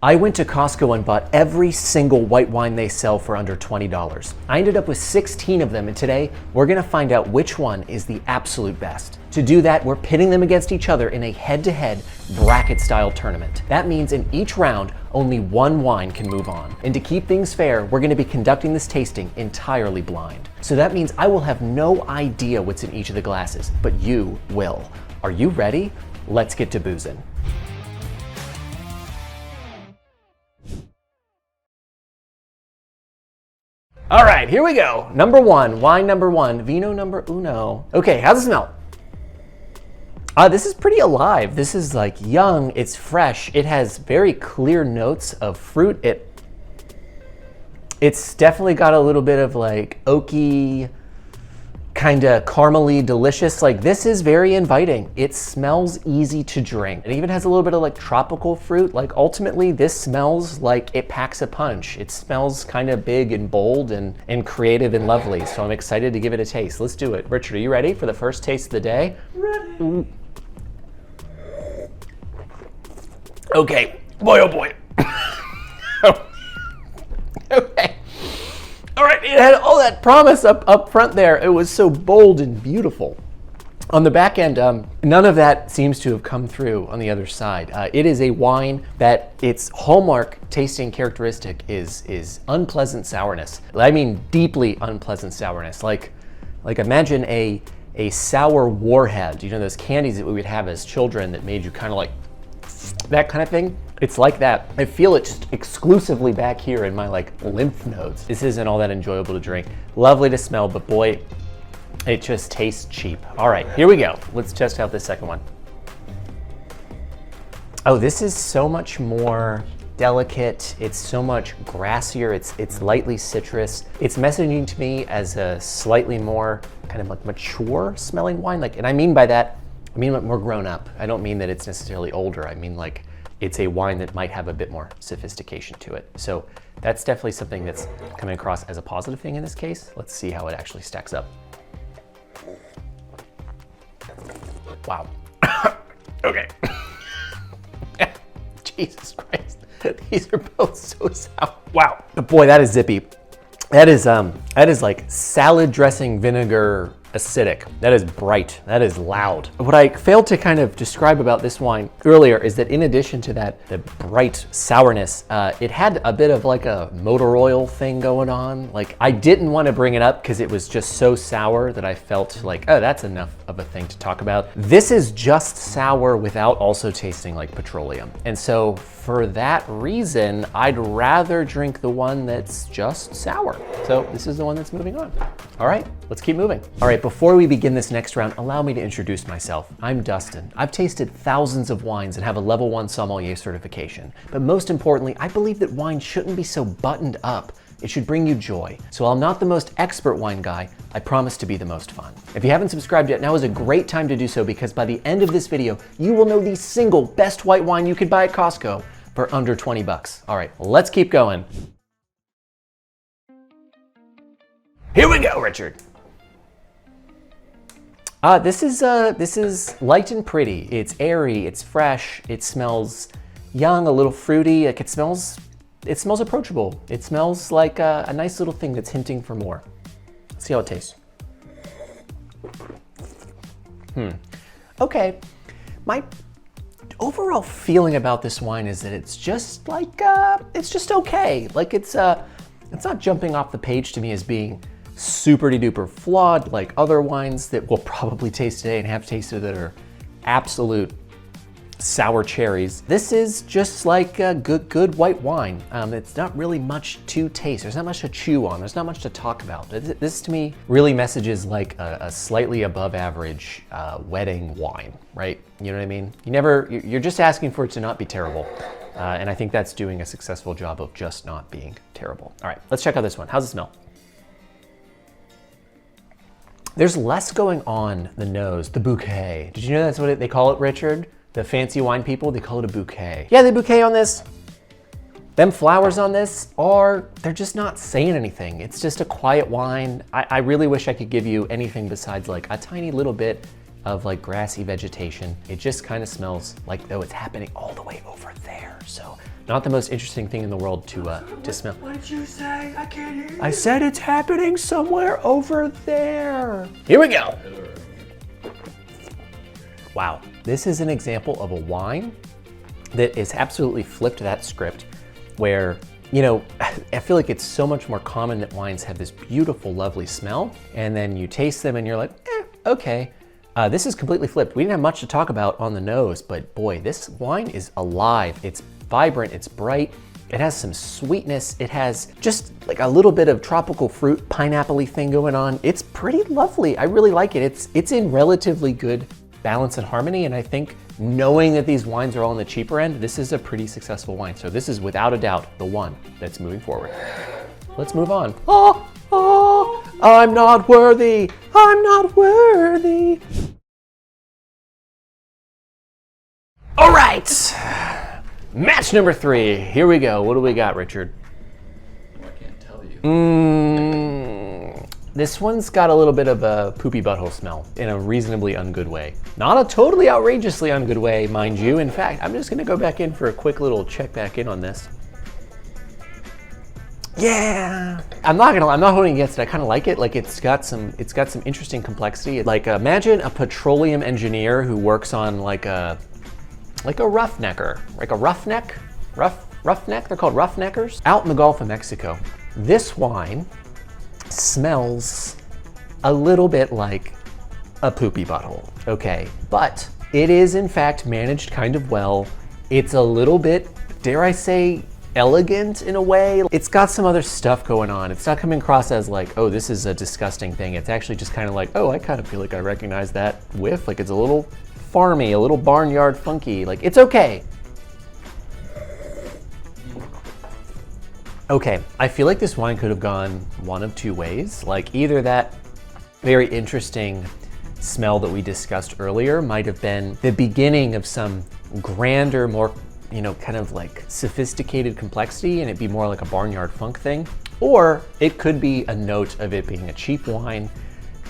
I went to Costco and bought every single white wine they sell for under $20. I ended up with 16 of them, and today we're gonna find out which one is the absolute best. To do that, we're pitting them against each other in a head-to-head bracket-style tournament. That means in each round, only one wine can move on. And to keep things fair, we're gonna be conducting this tasting entirely blind. So that means I will have no idea what's in each of the glasses, but you will. Are you ready? Let's get to boozing. All right, here we go. Number one, wine number one, vino number uno. Okay, how's it smell? This is pretty alive. This is like young, it's fresh. It has very clear notes of fruit. It's definitely got a little bit of like oaky, kind of caramely delicious. Like this is very inviting. It smells easy to drink. It even has a little bit of like tropical fruit. Like ultimately this smells like it packs a punch. It smells kind of big and bold and creative and lovely. So I'm excited to give it a taste. Let's do it. Richard, are you ready for the first taste of the day? Ready. Okay, boy, oh boy. Okay. All right, it had all that promise up front there. It was so bold and beautiful. On the back end, none of that seems to have come through on the other side. It is a wine that its hallmark tasting characteristic is unpleasant sourness. I mean, deeply unpleasant sourness. Like imagine a sour warhead. You know those candies that we would have as children that made you kind of like that kind of thing? It's like that. I feel it just exclusively back here in my like lymph nodes. This isn't all that enjoyable to drink. Lovely to smell, but boy, it just tastes cheap. All right, here we go. Let's test out this second one. Oh, this is so much more delicate. It's so much grassier. It's lightly citrus. It's messaging to me as a slightly more kind of like mature smelling wine. Like, and I mean by that, I mean like more grown up. I don't mean that it's necessarily older. I mean like it's a wine that might have a bit more sophistication to it. So that's definitely something that's coming across as a positive thing in this case. Let's see how it actually stacks up. Wow. Okay. Jesus Christ. These are both so sour. Wow. But boy, that is zippy. That is like salad dressing vinegar acidic. That is bright. That is loud. What I failed to kind of describe about this wine earlier is that in addition to that, the bright sourness, it had a bit of like a motor oil thing going on. Like I didn't want to bring it up because it was just so sour that I felt like, oh, that's enough of a thing to talk about. This is just sour without also tasting like petroleum. And so for that reason, I'd rather drink the one that's just sour. So this is the one that's moving on. All right, let's keep moving. All right, before we begin this next round, allow me to introduce myself. I'm Dustin. I've tasted thousands of wines and have a level 1 sommelier certification. But most importantly, I believe that wine shouldn't be so buttoned up. It should bring you joy. So while I'm not the most expert wine guy, I promise to be the most fun. If you haven't subscribed yet, now is a great time to do so because by the end of this video, you will know the single best white wine you could buy at Costco for under 20 bucks. All right, let's keep going. Here we go, Richard. This is light and pretty. It's airy, it's fresh, it smells young, a little fruity. Like it smells approachable. It smells like a nice little thing that's hinting for more. Let's see how it tastes. Okay, my overall feeling about this wine is that it's just like, it's just okay. Like it's not jumping off the page to me as being super duper flawed like other wines that we'll probably taste today and have tasted that are absolute sour cherries. This is just like a good white wine. It's not really much to taste. There's not much to chew on. There's not much to talk about. This to me really messages like a slightly above average wedding wine, right? You know what I mean? You're just asking for it to not be terrible. And I think that's doing a successful job of just not being terrible. All right, let's check out this one. How's it smell? There's less going on the nose, the bouquet. Did you know that's what they call it, Richard? The fancy wine people, they call it a bouquet. Yeah, the bouquet on this, them flowers on this they're just not saying anything. It's just a quiet wine. I really wish I could give you anything besides like a tiny little bit of like grassy vegetation. It just kind of smells like though it's happening all the way over there. So not the most interesting thing in the world to smell. What did you say? I can't hear you. I said it's happening somewhere over there. Here we go. Wow, this is an example of a wine that is absolutely flipped that script where, you know, I feel like it's so much more common that wines have this beautiful, lovely smell, and then you taste them and you're like, okay. This is completely flipped. We didn't have much to talk about on the nose, but boy, this wine is alive. It's vibrant, it's bright. It has some sweetness. It has just like a little bit of tropical fruit, pineapple-y thing going on. It's pretty lovely. I really like it. It's in relatively good balance and harmony, and I think knowing that these wines are all on the cheaper end, this is a pretty successful wine. So this is without a doubt the one that's moving forward. Let's move on. Oh, I'm not worthy. I'm not worthy. All right, match number 3. Here we go. What do we got, Richard? Well, I can't tell you. This one's got a little bit of a poopy butthole smell in a reasonably ungood way. Not a totally outrageously ungood way, mind you. In fact, I'm just gonna go back in for a quick little check back in on this. Yeah, I'm not holding against it. I kind of like it. Like it's got some interesting complexity. Like imagine a petroleum engineer who works on like a roughnecker, like a roughneck. They're called roughneckers out in the Gulf of Mexico. This wine smells a little bit like a poopy butthole, okay? But it is in fact managed kind of well. It's a little bit, dare I say, elegant in a way. It's got some other stuff going on. It's not coming across as like, oh, this is a disgusting thing. It's actually just kind of like, oh, I kind of feel like I recognize that whiff. Like it's a little farmy, a little barnyard funky. Like it's okay. Okay, I feel like this wine could have gone one of two ways. Like either that very interesting smell that we discussed earlier might have been the beginning of some grander, more, you know, kind of like sophisticated complexity and it'd be more like a barnyard funk thing. Or it could be a note of it being a cheap wine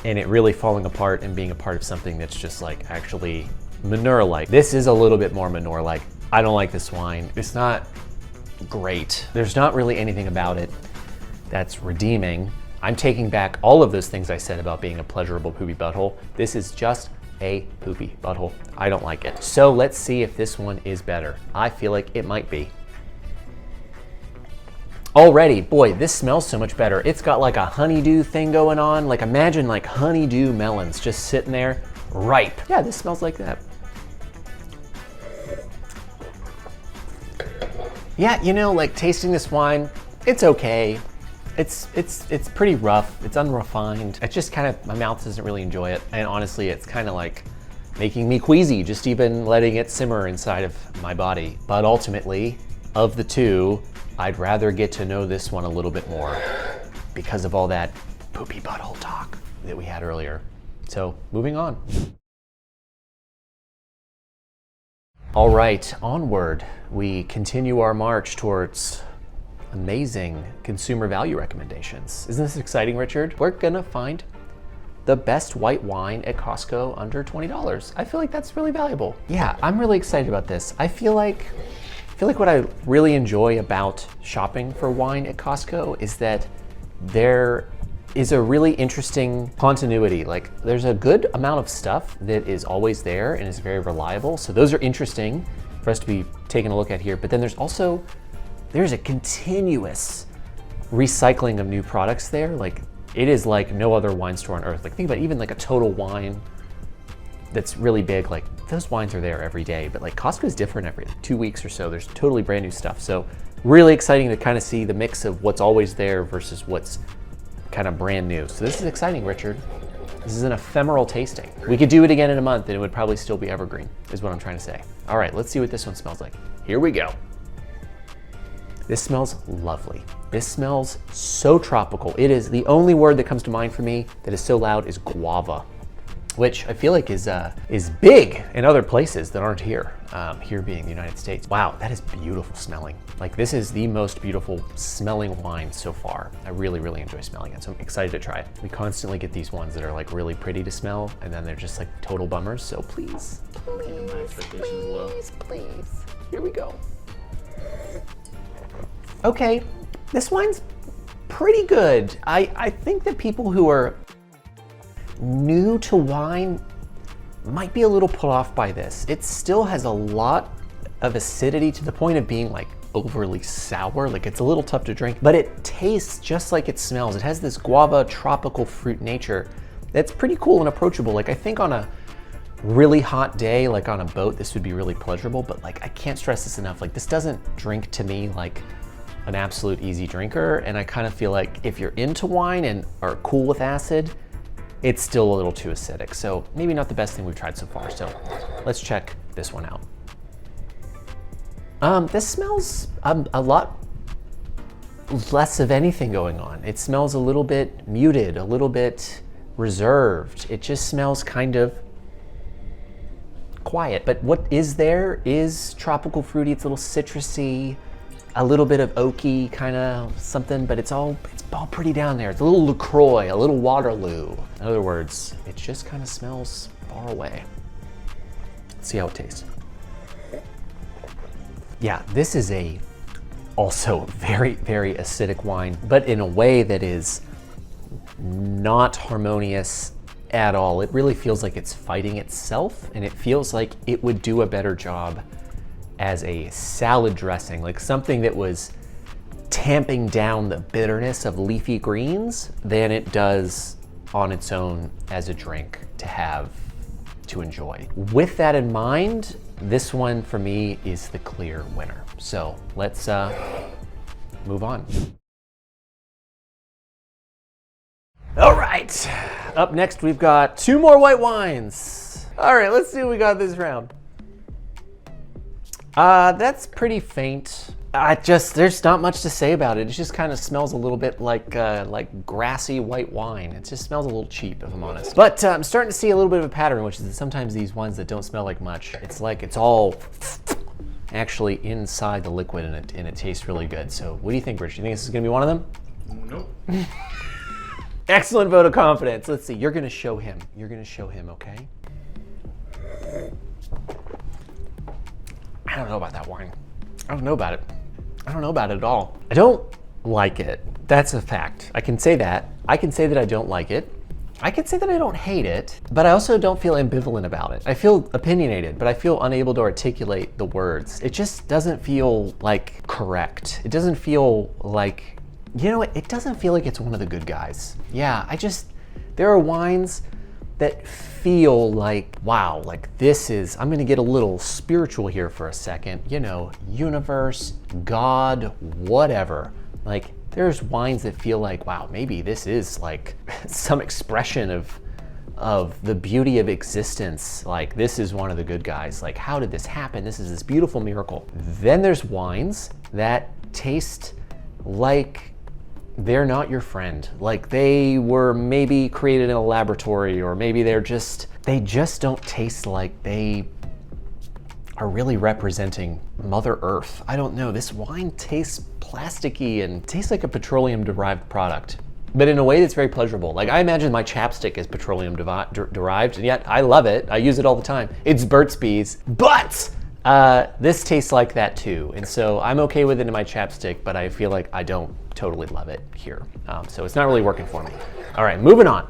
and it really falling apart and being a part of something that's just like actually manure-like. This is a little bit more manure-like. I don't like this wine. It's not great. There's not really anything about it that's redeeming. I'm taking back all of those things I said about being a pleasurable poopy butthole. This is just a poopy butthole. I don't like it. So let's see if this one is better. I feel like it might be. Already, boy, this smells so much better. It's got like a honeydew thing going on. Like imagine like honeydew melons just sitting there ripe. Yeah, this smells like that. Yeah, you know, like tasting this wine, it's okay. It's pretty rough, it's unrefined. It's just kind of, my mouth doesn't really enjoy it. And honestly, it's kind of like making me queasy, just even letting it simmer inside of my body. But ultimately, of the two, I'd rather get to know this one a little bit more because of all that poopy butthole talk that we had earlier. So moving on. All right, onward. We continue our march towards amazing consumer value recommendations. Isn't this exciting, Richard? We're gonna find the best white wine at Costco under $20. I feel like that's really valuable. Yeah, I'm really excited about this. I feel like what I really enjoy about shopping for wine at Costco is that there is a really interesting continuity. Like there's a good amount of stuff that is always there and is very reliable. So those are interesting for us to be taking a look at here. But then there's a continuous recycling of new products there. Like it is like no other wine store on earth. Like think about even like a Total Wine that's really big. Like those wines are there every day, but like Costco is different every 2 weeks or so. There's totally brand new stuff. So really exciting to kind of see the mix of what's always there versus what's kind of brand new. So this is exciting, Richard. This is an ephemeral tasting. We could do it again in a month and it would probably still be evergreen, is what I'm trying to say. All right, let's see what this one smells like. Here we go. This smells lovely. This smells so tropical. It is the only word that comes to mind for me that is so loud is guava, which I feel like is big in other places that aren't here. Here being the United States. Wow, that is beautiful smelling. Like this is the most beautiful smelling wine so far. I really, really enjoy smelling it, so I'm excited to try it. We constantly get these ones that are like really pretty to smell, and then they're just like total bummers, so please, please. Here we go. Okay, this wine's pretty good. I think that people who are new to wine might be a little put off by this. It still has a lot of acidity to the point of being like overly sour. Like it's a little tough to drink, but it tastes just like it smells. It has this guava tropical fruit nature that's pretty cool and approachable. Like I think on a really hot day, like on a boat, this would be really pleasurable, but like I can't stress this enough. Like this doesn't drink to me like an absolute easy drinker. And I kind of feel like if you're into wine and are cool with acid, it's still a little too acidic. So maybe not the best thing we've tried so far. So let's check this one out. This smells a lot less of anything going on. It smells a little bit muted, a little bit reserved. It just smells kind of quiet. But what is there is tropical fruity. It's a little citrusy, a little bit of oaky kind of something, but it's all pretty down there. It's a little LaCroix, a little Waterloo. In other words, it just kind of smells far away. Let's see how it tastes. Yeah, this is also very, very acidic wine, but in a way that is not harmonious at all. It really feels like it's fighting itself, and it feels like it would do a better job as a salad dressing, like something that was tamping down the bitterness of leafy greens than it does on its own as a drink to enjoy. With that in mind, this one for me is the clear winner. So let's move on. All right, up next we've got 2 more white wines. All right, let's see what we got this round. That's pretty faint. There's not much to say about it. It just kind of smells a little bit like grassy white wine. It just smells a little cheap, if I'm honest. But I'm starting to see a little bit of a pattern, which is that sometimes these ones that don't smell like much, it's like it's all actually inside the liquid, and it tastes really good. So what do you think, Rich? Do you think this is gonna be one of them? Nope. Excellent vote of confidence. Let's see, you're gonna show him. You're gonna show him, okay? I don't know about that wine. I don't know about it. I don't know about it at all. I don't like it. That's a fact. I can say that. I can say that I don't like it. I can say that I don't hate it, but I also don't feel ambivalent about it. I feel opinionated, but I feel unable to articulate the words. It just doesn't feel like correct. It doesn't feel like, you know what? It doesn't feel like it's one of the good guys. Yeah, there are wines that feel like, wow, like this is, I'm gonna get a little spiritual here for a second, you know, universe, God, whatever. Like there's wines that feel like, wow, maybe this is like some expression of the beauty of existence. Like this is one of the good guys. Like how did this happen? This is this beautiful miracle. Then there's wines that taste like they're not your friend. Like they were maybe created in a laboratory, or maybe they just don't taste like they are really representing Mother Earth. I don't know. This wine tastes plasticky and tastes like a petroleum derived product, but in a way that's very pleasurable. Like I imagine my chapstick is petroleum derived, and yet I love it. I use it all the time. It's Burt's Bees, but this tastes like that too. And so I'm okay with it in my chapstick, but I feel like I don't totally love it here. So it's not really working for me. All right, moving on.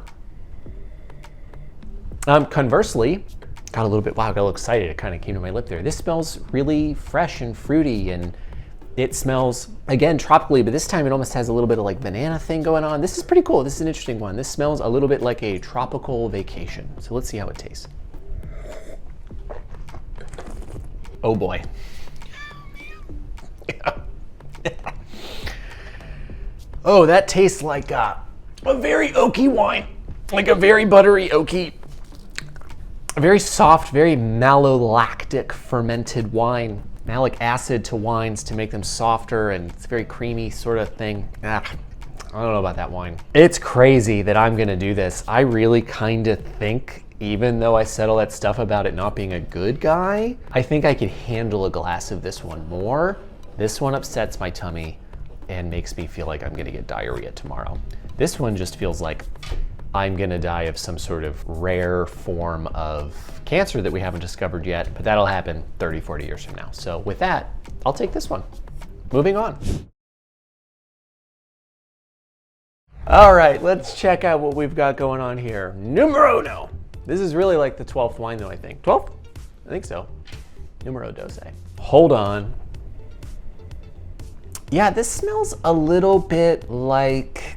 Conversely, got a little excited. It kind of came to my lip there. This smells really fresh and fruity, and it smells, again, tropically, but this time it almost has a little bit of like banana thing going on. This is pretty cool. This is an interesting one. This smells a little bit like a tropical vacation. So let's see how it tastes. Oh boy. Oh, that tastes like a very oaky wine, like a very buttery oaky, a very soft, very malolactic fermented wine. Malic acid to wines to make them softer, and it's a very creamy sort of thing. I don't know about that wine. It's crazy that I'm gonna do this. I really kind of think even though I said all that stuff about it not being a good guy, I think I could handle a glass of this one more. This one upsets my tummy and makes me feel like I'm gonna get diarrhea tomorrow. This one just feels like I'm gonna die of some sort of rare form of cancer that we haven't discovered yet, but that'll happen 30, 40 years from now. So with that, I'll take this one. Moving on. All right, let's check out what we've got going on here. Numero uno. This is really like the 12th wine though, I think. 12th? I think so. Numero dose. Hold on. Yeah, this smells a little bit like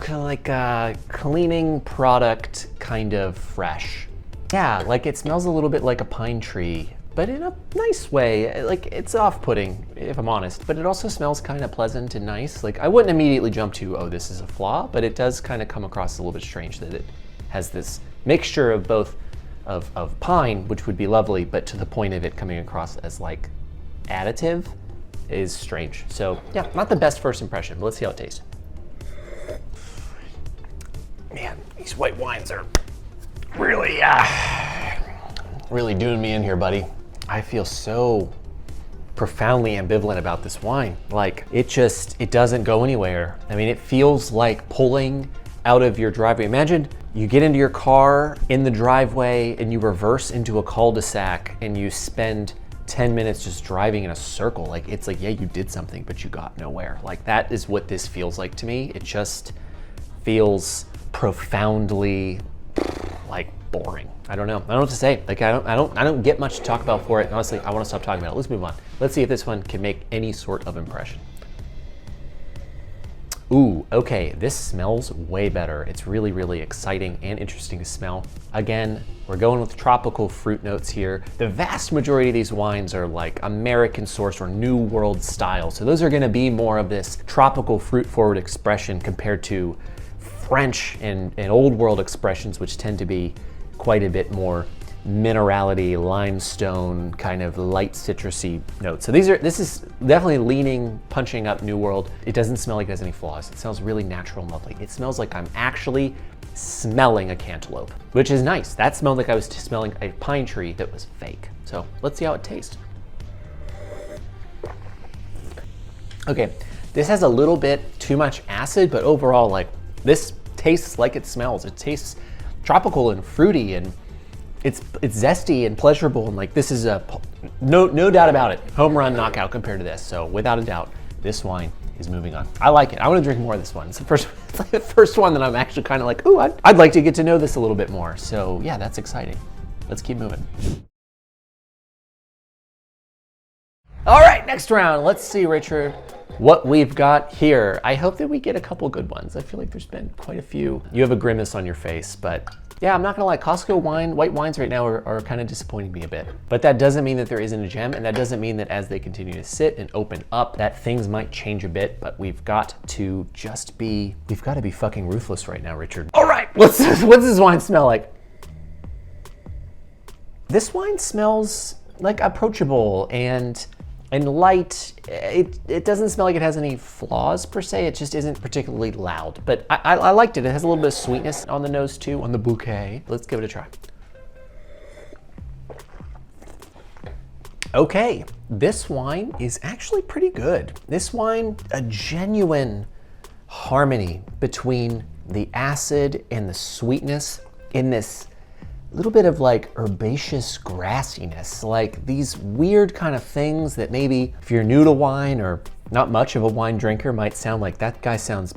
a cleaning product, kind of fresh. Yeah, like it smells a little bit like a pine tree, but in a nice way. Like it's off-putting, if I'm honest, but it also smells kind of pleasant and nice. Like I wouldn't immediately jump to, oh, this is a flaw, but it does kind of come across a little bit strange that it has this mixture of both of pine, which would be lovely, but to the point of it coming across as like additive is strange. So yeah, not the best first impression, but let's see how it tastes. Man, these white wines are really, really doing me in here, buddy. I feel so profoundly ambivalent about this wine. Like it doesn't go anywhere. I mean, it feels like pulling out of your driveway. Imagine you get into your car in the driveway and you reverse into a cul-de-sac and you spend 10 minutes just driving in a circle. Like it's like, yeah, you did something, but you got nowhere. Like that is what this feels like to me. It just feels profoundly like boring. I don't know. I don't know what to say. Like I don't get much to talk about for it. Honestly, I want to stop talking about it. Let's move on. Let's see if this one can make any sort of impression. Ooh, okay, this smells way better. It's really, really exciting and interesting to smell. Again, we're going with tropical fruit notes here. The vast majority of these wines are like American source or New World style. So those are gonna be more of this tropical fruit forward expression compared to French and Old World expressions, which tend to be quite a bit more minerality, limestone, kind of light citrusy notes. So this is definitely leaning, punching up New World. It doesn't smell like it has any flaws. It smells really natural and lovely. It smells like I'm actually smelling a cantaloupe, which is nice. That smelled like I was smelling a pine tree that was fake. So let's see how it tastes. Okay, this has a little bit too much acid, but overall, like this tastes like it smells. It tastes tropical and fruity, and it's zesty and pleasurable, and like this is a no doubt about it, home run knockout compared to this. So without a doubt, this wine is moving on. I like it. I want to drink more of this one. It's like the first one that I'm actually kind of like, ooh, I'd like to get to know this a little bit more. So yeah, that's exciting. Let's keep moving. All right, next round. Let's see, Richard, what we've got here. I hope that we get a couple good ones. I feel like there's been quite a few. You have a grimace on your face, but yeah, I'm not gonna lie, Costco white wines right now are kind of disappointing me a bit. But that doesn't mean that there isn't a gem, and that doesn't mean that as they continue to sit and open up, that things might change a bit, but we've got to be fucking ruthless right now, Richard. All right, what's this wine smell like? This wine smells like approachable and light. It doesn't smell like it has any flaws per se. It just isn't particularly loud, but I liked it. It has a little bit of sweetness on the nose too, on the bouquet. Let's give it a try. Okay, this wine is actually pretty good. This wine, a genuine harmony between the acid and the sweetness in this little bit of like herbaceous grassiness, like these weird kind of things that maybe if you're new to wine or not much of a wine drinker might sound like, that guy sounds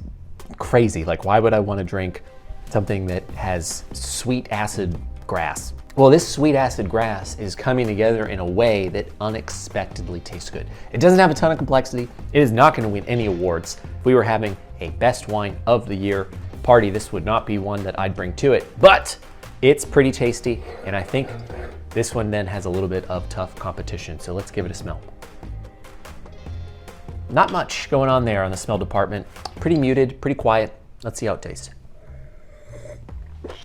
crazy. Like, why would I want to drink something that has sweet acid grass? Well, this sweet acid grass is coming together in a way that unexpectedly tastes good. It doesn't have a ton of complexity. It is not going to win any awards. If we were having a best wine of the year party, this would not be one that I'd bring to it, but it's pretty tasty, and I think this one then has a little bit of tough competition, so let's give it a smell. Not much going on there on the smell department. Pretty muted, pretty quiet. Let's see how it tastes.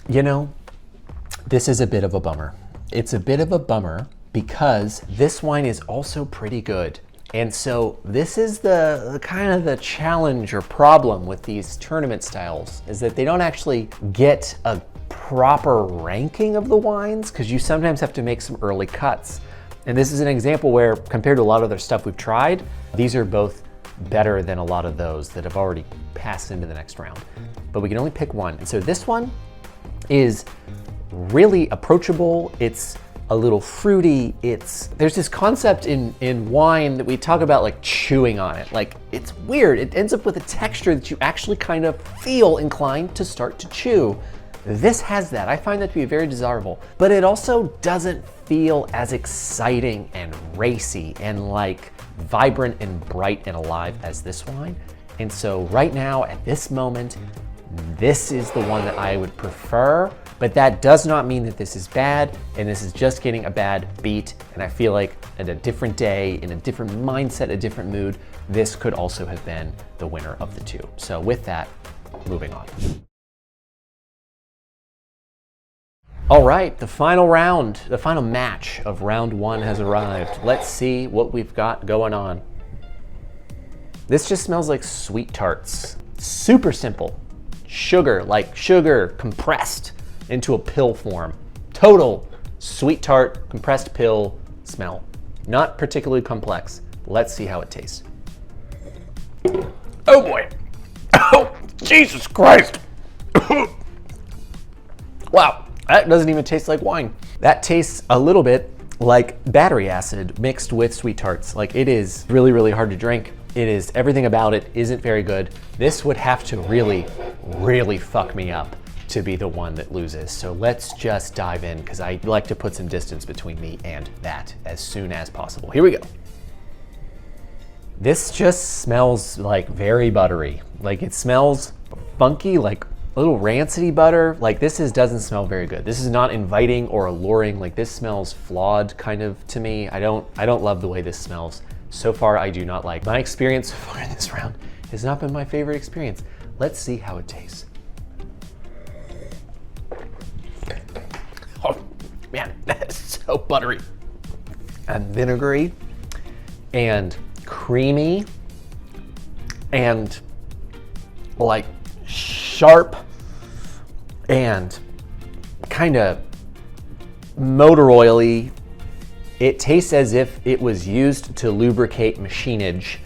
You know, this is a bit of a bummer. It's a bit of a bummer because this wine is also pretty good. And so this is the kind of the challenge or problem with these tournament styles, is that they don't actually get a proper ranking of the wines because you sometimes have to make some early cuts. And this is an example where, compared to a lot of other stuff we've tried, these are both better than a lot of those that have already passed into the next round. But we can only pick one. And so this one is really approachable. It's a little fruity. There's this concept in wine that we talk about, like chewing on it. Like, it's weird. It ends up with a texture that you actually kind of feel inclined to start to chew. This has that. I find that to be very desirable, but it also doesn't feel as exciting and racy and like vibrant and bright and alive as this wine. And so right now, at this moment, this is the one that I would prefer, but that does not mean that this is bad, and this is just getting a bad beat. And I feel like at a different day, in a different mindset, a different mood, this could also have been the winner of the two. So with that, moving on. All right, the final round, the final match of round one has arrived. Let's see what we've got going on. This just smells like sweet tarts. Super simple. Sugar, like sugar compressed into a pill form. Total sweet tart, compressed pill smell. Not particularly complex. Let's see how it tastes. Oh boy. Oh, Jesus Christ. Wow, that doesn't even taste like wine. That tastes a little bit like battery acid mixed with sweet tarts. Like, it is really, really hard to drink. It is, everything about it isn't very good. This would have to really, really fuck me up to be the one that loses. So let's just dive in, because I like to put some distance between me and that as soon as possible. Here we go. This just smells like very buttery. Like, it smells funky, like a little rancidy butter. Like, this doesn't smell very good. This is not inviting or alluring. Like, this smells flawed kind of to me. I don't love the way this smells. So far, I do not like. My experience so far in this round has not been my favorite experience. Let's see how it tastes. Oh, man, that is so buttery and vinegary and creamy and like sharp and kind of motor oily. It tastes as if it was used to lubricate machinage,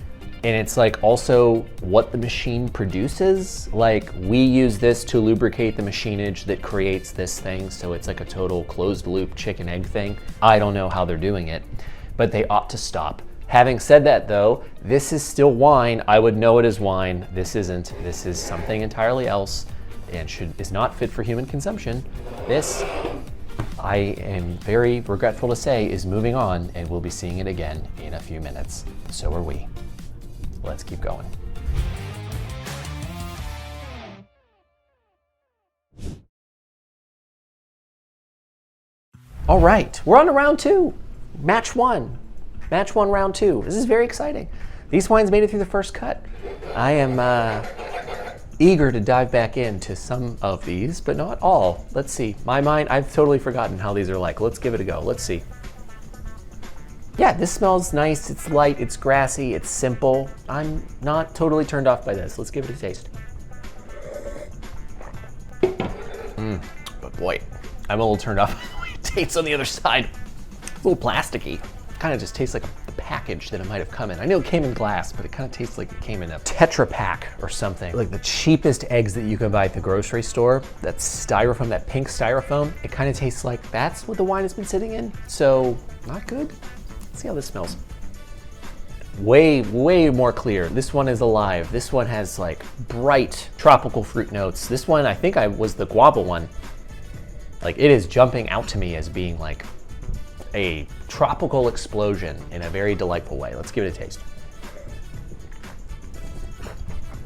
and it's like also what the machine produces. Like, we use this to lubricate the machinage that creates this thing, so it's like a total closed loop chicken egg thing. I don't know how they're doing it, but they ought to stop. Having said that though, this is still wine. I would know it as wine. This isn't. This is something entirely else and is not fit for human consumption. This, I am very regretful to say, is moving on, and we'll be seeing it again in a few minutes. So are we. Let's keep going. All right, we're on to round two. Match one, round two. This is very exciting. These wines made it through the first cut. I am eager to dive back into some of these, but not all. Let's see. My mind, I've totally forgotten how these are like. Let's give it a go. Let's see. Yeah, this smells nice. It's light, it's grassy, it's simple. I'm not totally turned off by this. Let's give it a taste. But boy, I'm a little turned off by the way it tastes on the other side. It's a little plasticky. Kind of just tastes like a package that it might have come in. I know it came in glass, but it kind of tastes like it came in a Tetra Pak or something. Like the cheapest eggs that you can buy at the grocery store, that styrofoam, that pink styrofoam, it kind of tastes like that's what the wine has been sitting in. So, not good. Let's see how this smells. Way, way more clear. This one is alive. This one has like bright tropical fruit notes. This one, I think was the guava one. Like, it is jumping out to me as being like a tropical explosion in a very delightful way. Let's give it a taste.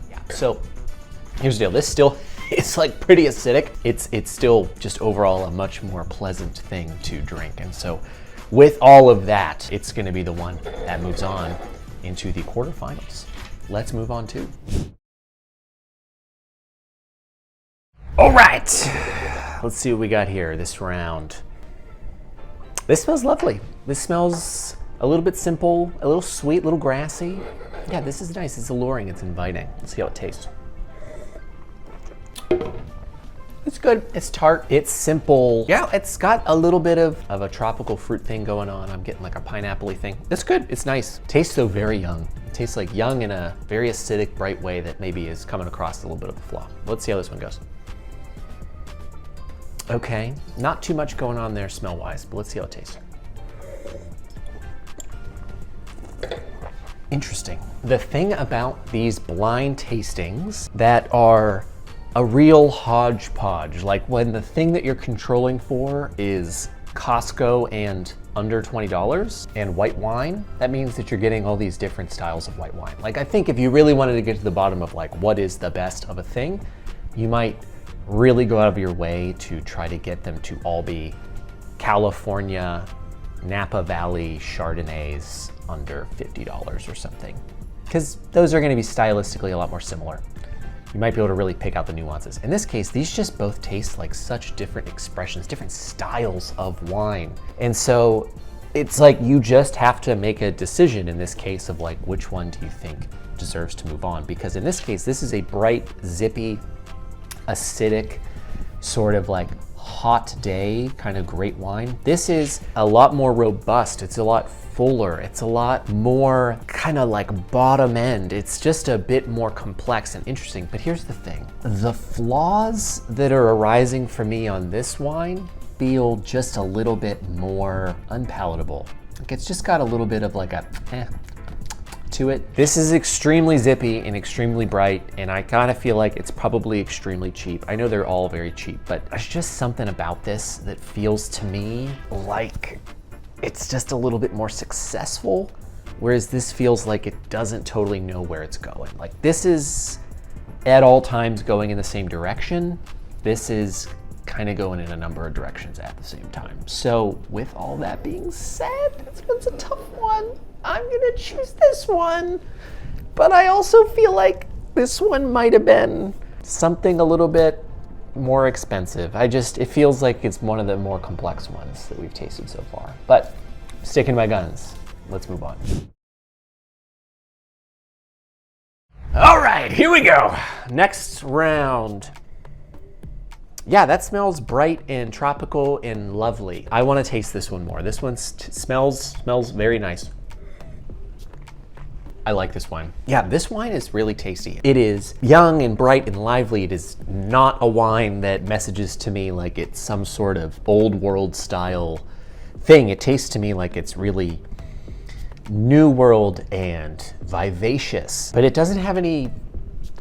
Yeah, so here's the deal. This still, it's like pretty acidic. It's still just overall a much more pleasant thing to drink. And so with all of that, it's gonna be the one that moves on into the quarterfinals. Let's move on to. All right, let's see what we got here this round. This smells lovely. This smells a little bit simple, a little sweet, a little grassy. Yeah, this is nice. It's alluring, it's inviting. Let's see how it tastes. It's It's good. It's tart. It's simple. Yeah, it's got a little bit of a tropical fruit thing going on. I'm getting like a pineapple-y thing. It's good. It's nice. Tastes though very young. It tastes like young in a very acidic, bright way that maybe is coming across a little bit of a flaw. Let's see how this one goes. Okay, not too much going on there smell-wise, but let's see how it tastes. Interesting. The thing about these blind tastings that are a real hodgepodge, like when the thing that you're controlling for is Costco and under $20 and white wine, that means that you're getting all these different styles of white wine. Like I think if you really wanted to get to the bottom of like what is the best of a thing, you might really go out of your way to try to get them to all be California, Napa Valley Chardonnays under $50 or something. Because those are gonna be stylistically a lot more similar. You might be able to really pick out the nuances. In this case, these just both taste like such different expressions, different styles of wine. And so it's like you just have to make a decision in this case of like, which one do you think deserves to move on? Because in this case, this is a bright, zippy, acidic, sort of like hot day kind of great wine. This is a lot more robust. It's a lot fuller. It's a lot more kind of like bottom end. It's just a bit more complex and interesting. But here's the thing. The flaws that are arising for me on this wine feel just a little bit more unpalatable. Like it's just got a little bit of like a to it. This is extremely zippy and extremely bright, and I kind of feel like it's probably extremely cheap. I know they're all very cheap, but there's just something about this that feels to me like it's just a little bit more successful, whereas this feels like it doesn't totally know where it's going. Like this is at all times going in the same direction. This is kind of going in a number of directions at the same time. So with all that being said, this one's a tough one. I'm gonna choose this one, but I also feel like this one might have been something a little bit more expensive. It feels like it's one of the more complex ones that we've tasted so far. But sticking to my guns, let's move on. All right, here we go. Next round. Yeah, that smells bright and tropical and lovely. I want to taste this one more. This one smells very nice. I like this wine. Yeah, this wine is really tasty. It is young and bright and lively. It is not a wine that messages to me like it's some sort of old world style thing. It tastes to me like it's really new world and vivacious, but it doesn't have any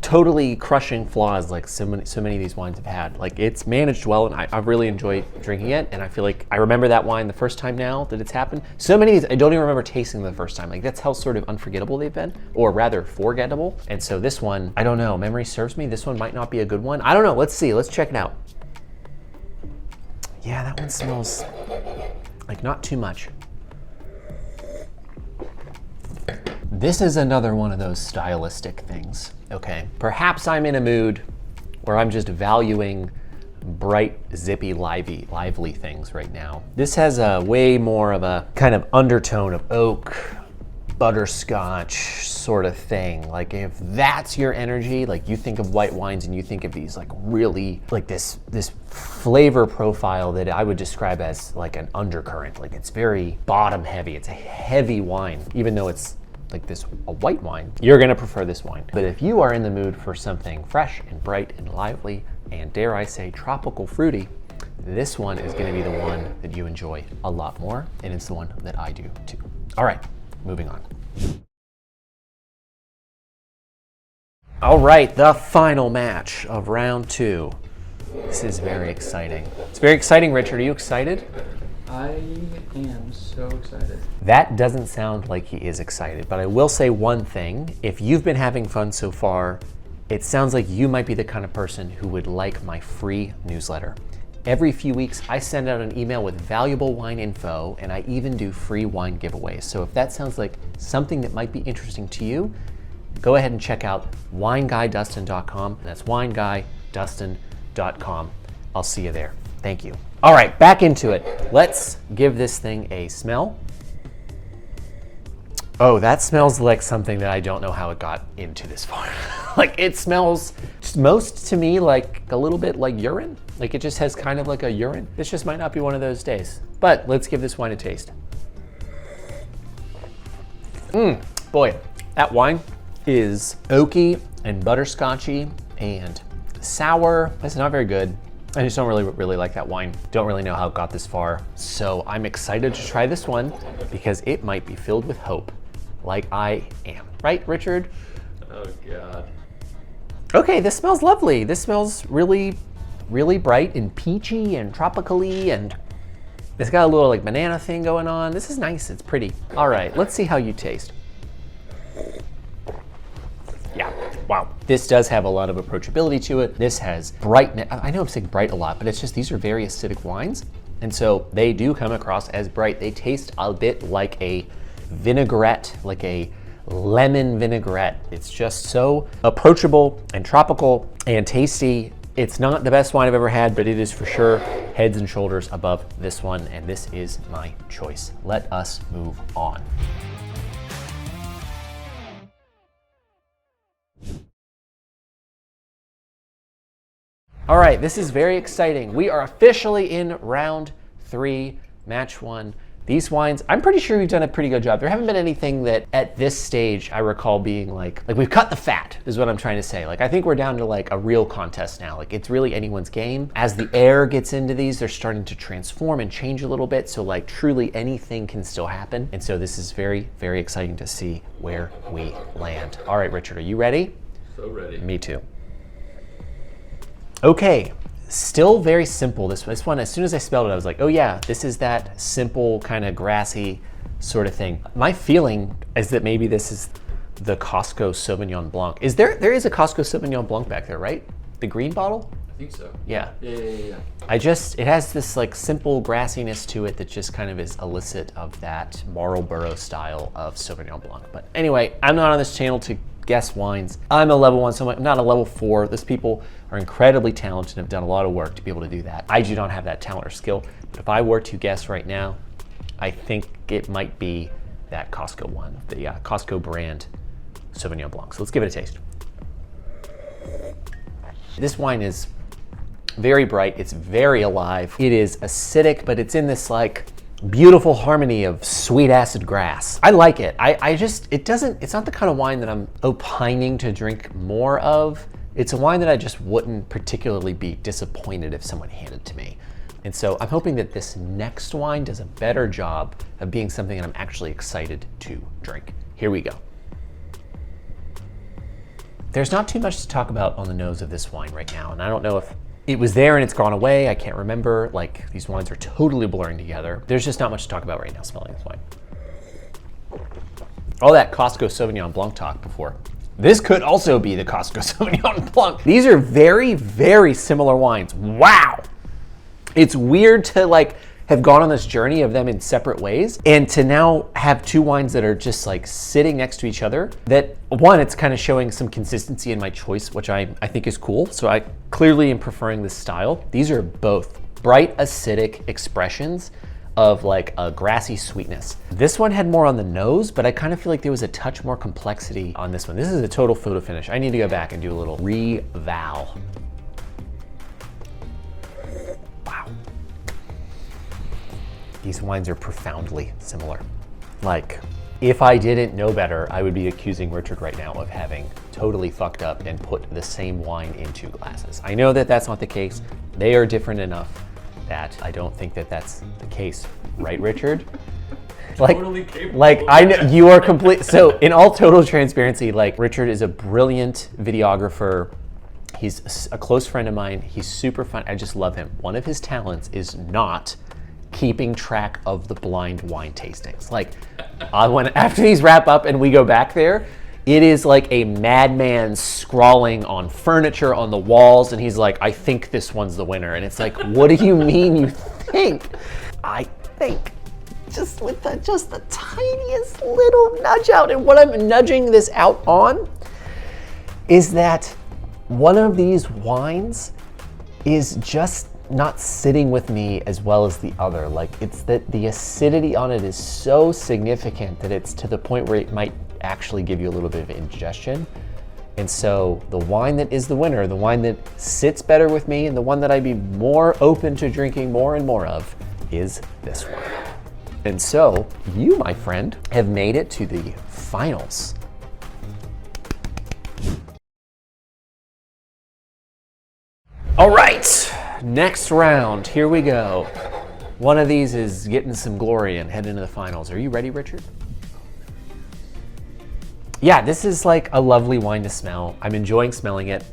totally crushing flaws like so many of these wines have had. Like it's managed well, and I really enjoyed drinking it, and I feel like I remember that wine the first time now that it's happened. So many of these I don't even remember tasting them the first time. Like that's how sort of unforgettable they've been, or rather forgettable. And so this one, I don't know, memory serves me, this one might not be a good one. I don't know, let's see, let's check it out. Yeah, that one smells like not too much. This is another one of those stylistic things, okay? Perhaps I'm in a mood where I'm just valuing bright, zippy, lively things right now. This has a way more of a kind of undertone of oak, butterscotch sort of thing. Like if that's your energy, like you think of white wines and you think of these like really, like this flavor profile that I would describe as like an undercurrent. Like it's very bottom heavy. It's a heavy wine, even though it's like a white wine, you're gonna prefer this wine. But if you are in the mood for something fresh and bright and lively and dare I say tropical fruity, this one is gonna be the one that you enjoy a lot more, and it's the one that I do too. All right, moving on. All right, the final match of round 2. This is very exciting. It's very exciting, Richard. Are you excited? I am so excited. That doesn't sound like he is excited, but I will say one thing. If you've been having fun so far, it sounds like you might be the kind of person who would like my free newsletter. Every few weeks, I send out an email with valuable wine info, and I even do free wine giveaways. So if that sounds like something that might be interesting to you, go ahead and check out wineguydustin.com. That's wineguydustin.com. I'll see you there. Thank you. All right, back into it. Let's give this thing a smell. Oh, that smells like something that I don't know how it got into this far. Like it smells most to me like a little bit like urine. Like it just has kind of like a urine. This just might not be one of those days. But let's give this wine a taste. Boy, that wine is oaky and butterscotchy and sour. It's not very good. I just don't really like that wine. Don't really know how it got this far. So I'm excited to try this one because it might be filled with hope, like I am. Right, Richard? Oh God. Okay, this smells lovely. This smells really, really bright and peachy and tropically, and it's got a little like banana thing going on. This is nice, it's pretty. All right, let's see how you taste. Yeah, wow. This does have a lot of approachability to it. This has brightness. I know I'm saying bright a lot, but it's just these are very acidic wines. And so they do come across as bright. They taste a bit like a vinaigrette, like a lemon vinaigrette. It's just so approachable and tropical and tasty. It's not the best wine I've ever had, but it is for sure heads and shoulders above this one. And this is my choice. Let us move on. All right, this is very exciting. We are officially in round 3, match 1. These wines, I'm pretty sure we've done a pretty good job. There haven't been anything that at this stage I recall being like we've cut the fat is what I'm trying to say. Like I think we're down to like a real contest now. Like it's really anyone's game. As the air gets into these, they're starting to transform and change a little bit. So like truly anything can still happen. And so this is very, very exciting to see where we land. All right, Richard, are you ready? So ready. Me too. Okay, still very simple. This one, as soon as I spelled it, I was like, oh yeah, this is that simple kind of grassy sort of thing. My feeling is that maybe this is the Costco Sauvignon Blanc. There is a Costco Sauvignon Blanc back there, right? The green bottle? I think so. Yeah. Yeah. It has this like simple grassiness to it that just kind of is illicit of that Marlborough style of Sauvignon Blanc. But anyway, I'm not on this channel to guess wines. I'm a level 1, so I'm not a level 4. These people are incredibly talented and have done a lot of work to be able to do that. I do not have that talent or skill, but if I were to guess right now, I think it might be that Costco one, the Costco brand Sauvignon Blanc. So let's give it a taste. This wine is very bright, it's very alive. It is acidic, but it's in this like beautiful harmony of sweet acid grass. I like it. It's not the kind of wine that I'm opining to drink more of. It's a wine that I just wouldn't particularly be disappointed if someone handed to me. And so I'm hoping that this next wine does a better job of being something that I'm actually excited to drink. Here we go. There's not too much to talk about on the nose of this wine right now, and I don't know if it was there and it's gone away. I can't remember. Like these wines are totally blurring together. There's just not much to talk about right now smelling this wine. All that Costco Sauvignon Blanc talk before. This could also be the Costco Sauvignon Blanc. These are very, very similar wines. Wow. It's weird to like have gone on this journey of them in separate ways and to now have two wines that are just like sitting next to each other. That one, it's kind of showing some consistency in my choice, which I think is cool. So I clearly am preferring this style. These are both bright acidic expressions of like a grassy sweetness. This one had more on the nose, but I kind of feel like there was a touch more complexity on this one. This is a total photo finish. I need to go back and do a little reval. Wow. These wines are profoundly similar. Like, if I didn't know better, I would be accusing Richard right now of having totally fucked up and put the same wine in two glasses. I know that that's not the case. They are different enough that I don't think that that's the case. Right, Richard? Like, Totally capable. like I know you are complete. So in all total transparency, like Richard is a brilliant videographer. He's a close friend of mine. He's super fun. I just love him. One of his talents is not keeping track of the blind wine tastings. Like after these wrap up and we go back there, it is like a madman scrawling on furniture on the walls, and he's like, I think this one's the winner. And it's like, what do you mean you think? I think. Just with the tiniest little nudge out. And what I'm nudging this out on is that one of these wines is just not sitting with me as well as the other. Like, it's that the acidity on it is so significant that it's to the point where it might actually give you a little bit of indigestion. And so the wine that is the winner, the wine that sits better with me, and the one that I'd be more open to drinking more and more of is this one. And so you, my friend, have made it to the finals. All right, next round, here we go. One of these is getting some glory and heading into the finals. Are you ready, Richard? Yeah, this is like a lovely wine to smell. I'm enjoying smelling it.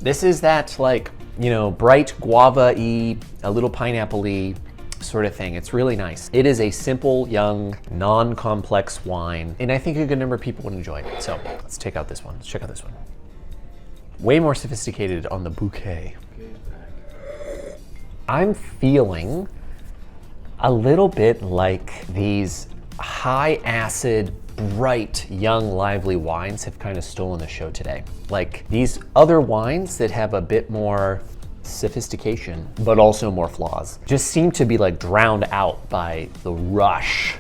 This is that, like, you know, bright guava-y, a little pineapple-y sort of thing. It's really nice. It is a simple, young, non-complex wine, and I think a good number of people would enjoy it. So let's check out this one. Let's check out this one. Way more sophisticated on the bouquet. I'm feeling a little bit like these high acid, bright, young, lively wines have kind of stolen the show today. Like these other wines that have a bit more sophistication, but also more flaws, just seem to be like drowned out by the rush,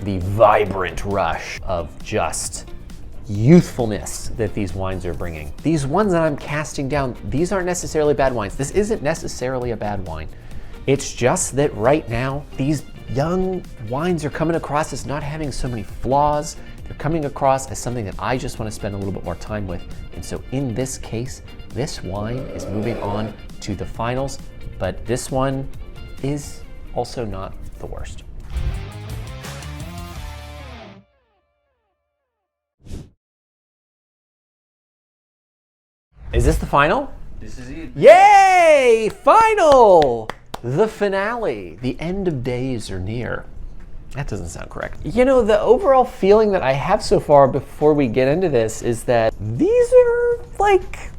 the vibrant rush of just youthfulness that these wines are bringing. These ones that I'm casting down, these aren't necessarily bad wines. This isn't necessarily a bad wine. It's just that right now, these young wines are coming across as not having so many flaws. They're coming across as something that I just want to spend a little bit more time with. And so in this case, this wine is moving on to the finals, but this one is also not the worst. Is this the final? This is it. Yay! Final! The finale. The end of days are near. That doesn't sound correct. You know, the overall feeling that I have so far before we get into this is that these are like,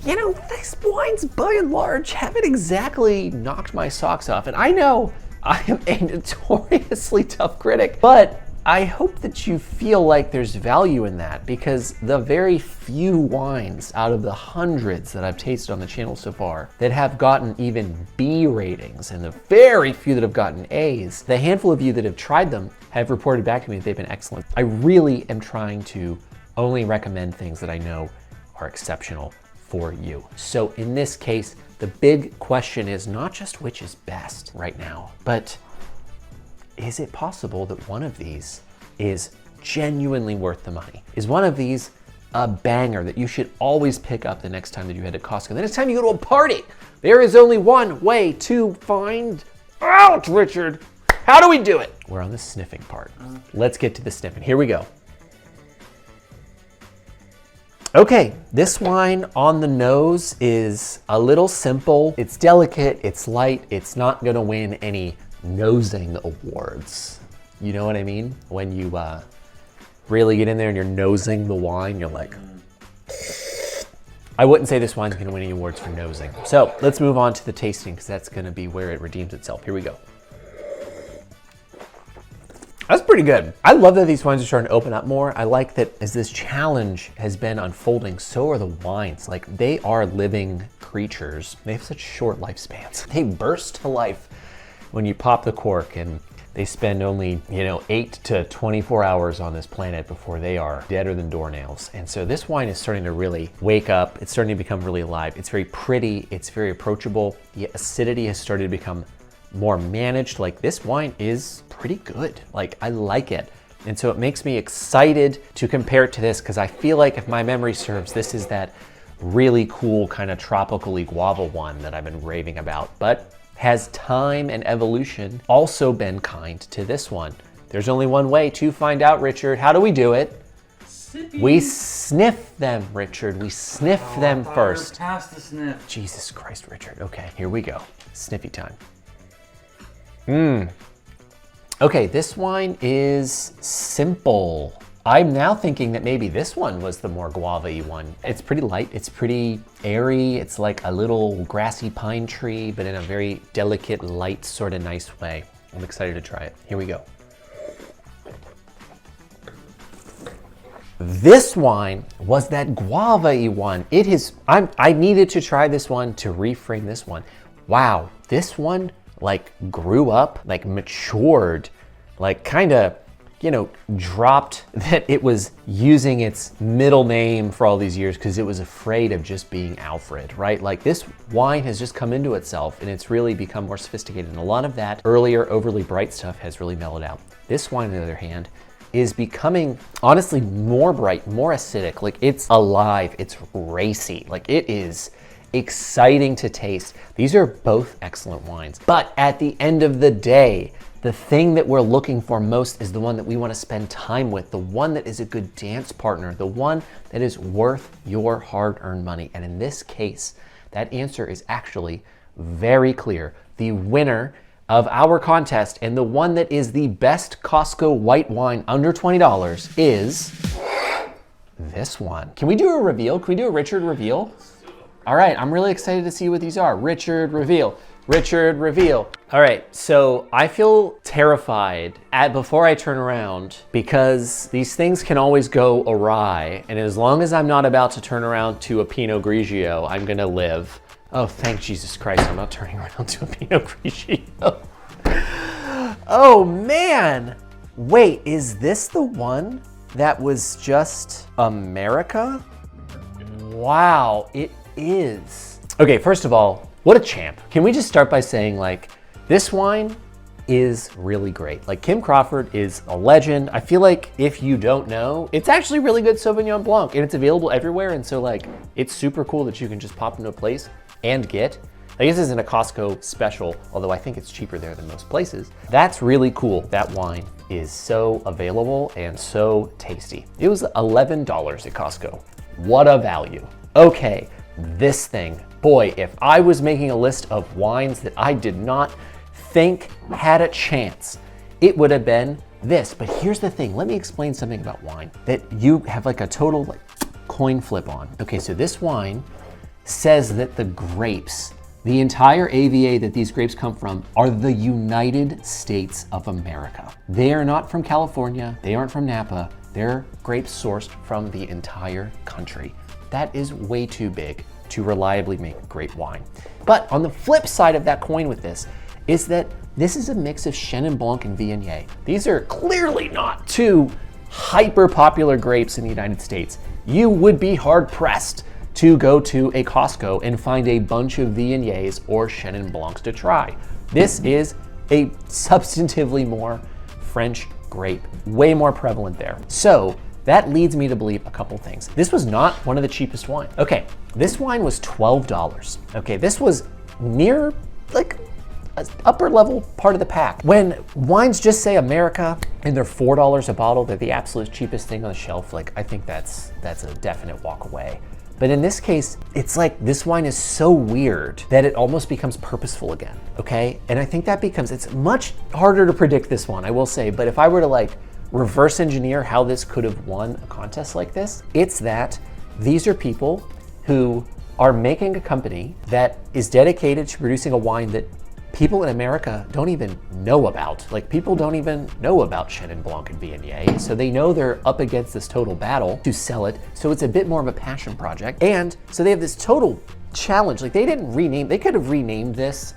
you know, these wines by and large haven't exactly knocked my socks off. And I know I am a notoriously tough critic, but I hope that you feel like there's value in that, because the very few wines out of the hundreds that I've tasted on the channel so far that have gotten even B ratings, and the very few that have gotten A's, the handful of you that have tried them have reported back to me that they've been excellent. I really am trying to only recommend things that I know are exceptional for you. So in this case, the big question is not just which is best right now, but is it possible that one of these is genuinely worth the money? Is one of these a banger that you should always pick up the next time that you head to Costco? The next time you go to a party, there is only one way to find out, Richard. How do we do it? We're on the sniffing part. Let's get to the sniffing. Here we go. Okay, this wine on the nose is a little simple. It's delicate, it's light, it's not gonna win any nosing awards. You know what I mean? When you really get in there and you're nosing the wine, you're like, I wouldn't say this wine's gonna win any awards for nosing. So let's move on to the tasting, because that's gonna be where it redeems itself. Here we go. That's pretty good. I love that these wines are starting to open up more. I like that as this challenge has been unfolding, so are the wines. Like, they are living creatures. They have such short lifespans. They burst to life when you pop the cork, and they spend only, 8 to 24 hours on this planet before they are deader than doornails. And so this wine is starting to really wake up. It's starting to become really alive. It's very pretty. It's very approachable. The acidity has started to become more managed. Like, this wine is pretty good. Like, I like it. And so it makes me excited to compare it to this, because I feel like, if my memory serves, this is that really cool kind of tropically guava one that I've been raving about. But has time and evolution also been kind to this one? There's only one way to find out, Richard. How do we do it? Sippy. We sniff them, Richard. We sniff them first. Past the sniff. Jesus Christ, Richard. Okay, here we go. Sniffy time. Okay, this wine is simple. I'm now thinking that maybe this one was the more guava-y one. It's pretty light, it's pretty airy, it's like a little grassy pine tree, but in a very delicate, light, sort of nice way. I'm excited to try it. Here we go. This wine was that guava-y one. I needed to try this one to reframe this one. Wow, this one like grew up, like matured, like kind of, dropped that it was using its middle name for all these years because it was afraid of just being Alfred, right? Like this wine has just come into itself and it's really become more sophisticated. And a lot of that earlier overly bright stuff has really mellowed out. This wine, on the other hand, is becoming honestly more bright, more acidic. Like it's alive, it's racy. Like it is exciting to taste. These are both excellent wines. But at the end of the day, the thing that we're looking for most is the one that we want to spend time with, the one that is a good dance partner, the one that is worth your hard-earned money. And in this case, that answer is actually very clear. The winner of our contest and the one that is the best Costco white wine under $20 is this one. Can we do a reveal? Can we do a Richard reveal? All right, I'm really excited to see what these are. Richard reveal. Richard reveal. All right, so I feel terrified before I turn around because these things can always go awry. And as long as I'm not about to turn around to a Pinot Grigio, I'm gonna live. Oh, thank Jesus Christ, I'm not turning around to a Pinot Grigio. Oh man, wait, is this the one that was just America? Wow, it is. Okay, first of all, what a champ. Can we just start by saying like, this wine is really great. Like Kim Crawford is a legend. I feel like if you don't know, it's actually really good Sauvignon Blanc and it's available everywhere. And so like, it's super cool that you can just pop into a place and get. Like this isn't a Costco special, although I think it's cheaper there than most places. That's really cool. That wine is so available and so tasty. It was $11 at Costco. What a value. Okay, this thing. Boy, if I was making a list of wines that I did not think had a chance, it would have been this. But here's the thing, let me explain something about wine that you have like a total like coin flip on. Okay, so this wine says that the grapes, the entire AVA that these grapes come from are the United States of America. They are not from California, they aren't from Napa, they're grapes sourced from the entire country. That is way too big to reliably make great wine. But on the flip side of that coin with this is that this is a mix of Chenin Blanc and Viognier. These are clearly not two hyper popular grapes in the United States. You would be hard pressed to go to a Costco and find a bunch of Viogniers or Chenin Blancs to try. This is a substantively more French grape, way more prevalent there. So that leads me to believe a couple things. This was not one of the cheapest wines. Okay, this wine was $12. Okay, this was near like an upper level part of the pack. When wines just say America and they're $4 a bottle, they're the absolute cheapest thing on the shelf. Like I think that's a definite walk away. But in this case, it's like this wine is so weird that it almost becomes purposeful again, okay? And I think that it's much harder to predict this one, I will say, but if I were to like reverse engineer how this could have won a contest like this, it's that these are people who are making a company that is dedicated to producing a wine that people in America don't even know about. Like people don't even know about Chenin Blanc and Viognier, so they know they're up against this total battle to sell it. So it's a bit more of a passion project. And so they have this total challenge. Like they could have renamed this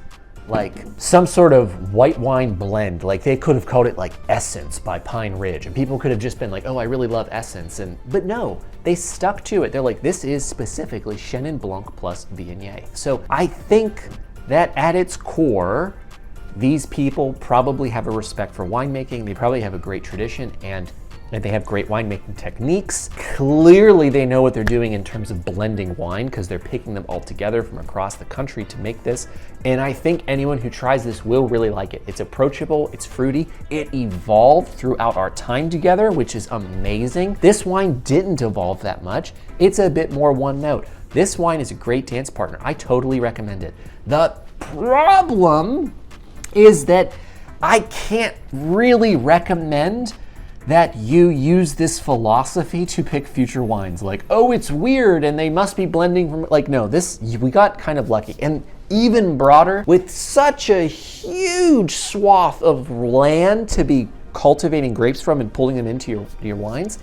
like some sort of white wine blend. Like they could have called it like Essence by Pine Ridge, and people could have just been like, oh, I really love Essence. But no, they stuck to it. They're like, this is specifically Chenin Blanc plus Viognier. So I think that at its core, these people probably have a respect for winemaking. They probably have a great tradition and they have great winemaking techniques. Clearly they know what they're doing in terms of blending wine because they're picking them all together from across the country to make this. And I think anyone who tries this will really like it. It's approachable, it's fruity, it evolved throughout our time together, which is amazing. This wine didn't evolve that much. It's a bit more one note. This wine is a great dance partner. I totally recommend it. The problem is that I can't really recommend that you use this philosophy to pick future wines. Like, oh, it's weird and they must be blending from, like, no, we got kind of lucky. And even broader, with such a huge swath of land to be cultivating grapes from and pulling them into your wines,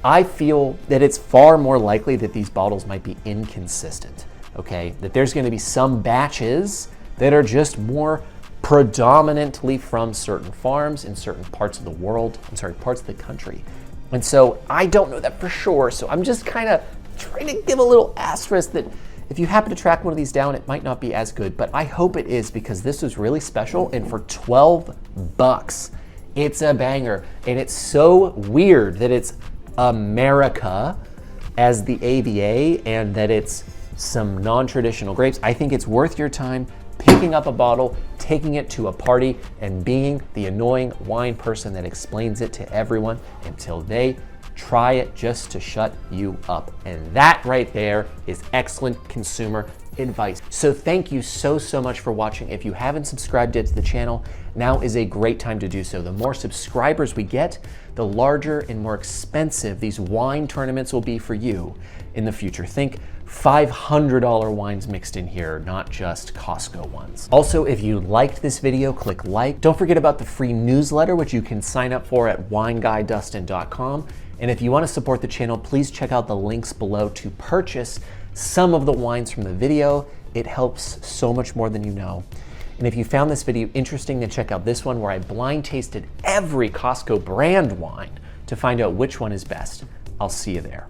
I feel that it's far more likely that these bottles might be inconsistent, okay? That there's gonna be some batches that are just more predominantly from certain farms in certain parts of the world, parts of the country. And so I don't know that for sure, so I'm just kind of trying to give a little asterisk that if you happen to track one of these down, it might not be as good, but I hope it is because this was really special, and for 12 bucks, it's a banger. And it's so weird that it's America as the AVA and that it's some non-traditional grapes. I think it's worth your time picking up a bottle, taking it to a party, and being the annoying wine person that explains it to everyone until they try it just to shut you up. And that right there is excellent consumer advice. So thank you so much for watching. If you haven't subscribed yet to the channel, now is a great time to do so. The more subscribers we get, the larger and more expensive these wine tournaments will be for you in the future. Think $500 wines mixed in here, not just Costco ones. Also, if you liked this video, click like. Don't forget about the free newsletter, which you can sign up for at wineguydustin.com. And if you want to support the channel, please check out the links below to purchase some of the wines from the video. It helps so much more than you know. And if you found this video interesting, then check out this one where I blind tasted every Costco brand wine to find out which one is best. I'll see you there.